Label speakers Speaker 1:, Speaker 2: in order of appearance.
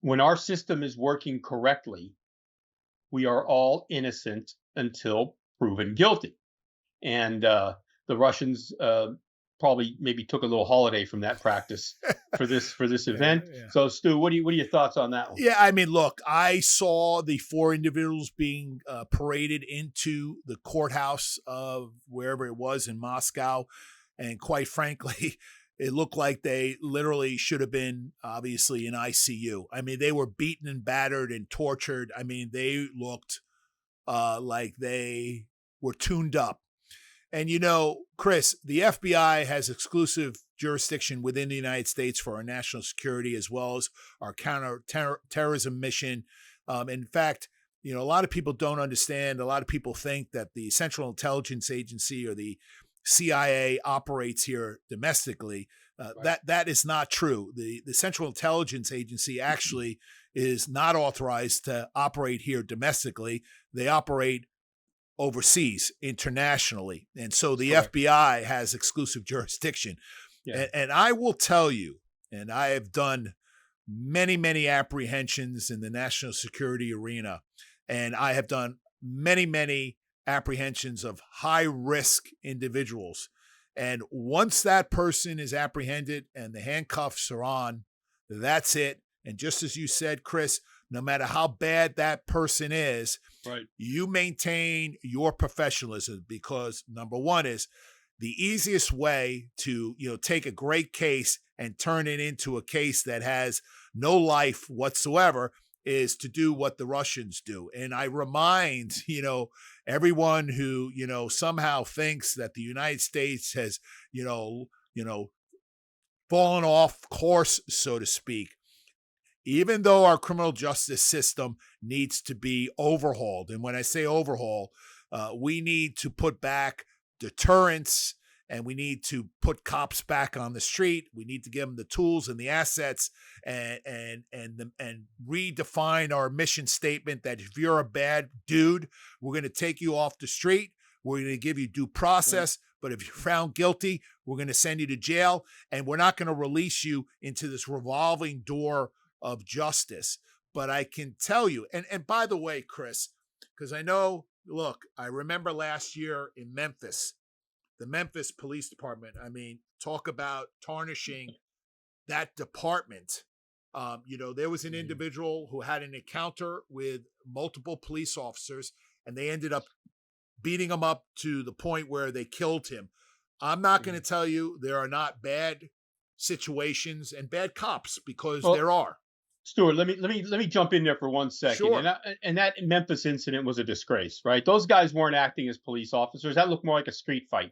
Speaker 1: when our system is working correctly, we are all innocent until proven guilty. And the Russians probably maybe took a little holiday from that practice for this
Speaker 2: Yeah,
Speaker 1: event.
Speaker 2: yeah.
Speaker 1: So, Stu, what are your thoughts on that one?
Speaker 2: Yeah, I mean, look, I saw the four individuals being paraded into the courthouse of wherever it was in Moscow. And quite frankly, it looked like they literally should have been obviously in ICU. I mean, they were beaten and battered and tortured. I mean, they looked like they were tuned up. And you know, Chris, the FBI has exclusive jurisdiction within the United States for our national security as well as our counterterrorism mission. In fact, you know, a lot of people don't understand. A lot of people think that the Central Intelligence Agency or the CIA operates here domestically.
Speaker 1: Right.
Speaker 2: That is not true. The Central Intelligence Agency actually is not authorized to operate here domestically. They operate overseas, internationally. And so the
Speaker 1: Correct.
Speaker 2: FBI has exclusive jurisdiction.
Speaker 1: Yeah.
Speaker 2: And I will tell you, and I have done many, many apprehensions in the national security arena, and I have done many, many apprehensions of high risk individuals. And once that person is apprehended and the handcuffs are on, that's it. And just as you said, Chris, no matter how bad that person is,
Speaker 1: Right.
Speaker 2: you maintain your professionalism because number one is the easiest way to, you know, take a great case and turn it into a case that has no life whatsoever is to do what the Russians do. And I remind, you know, everyone who, you know, somehow thinks that the United States has, fallen off course, so to speak. Even though our criminal justice system needs to be overhauled, and when I say overhaul, we need to put back deterrence and we need to put cops back on the street. We need to give them the tools and the assets and redefine our mission statement that if you're a bad dude, we're going to take you off the street. We're going to give you due process. But if you're found guilty, we're going to send you to jail and we're not going to release you into this revolving door of justice. But I can tell you, and by the way, Chris, because I know, look, I remember last year in Memphis, the Memphis Police Department, I mean, talk about tarnishing that department. There was an individual who had an encounter with multiple police officers and they ended up beating him up to the point where they killed him. I'm not going to tell you there are not bad situations and bad cops because
Speaker 1: Well,
Speaker 2: there are.
Speaker 1: Stuart, let me jump in there for 1 second.
Speaker 2: Sure.
Speaker 1: And that Memphis incident was a disgrace, right? Those guys weren't acting as police officers. That looked more like a street fight.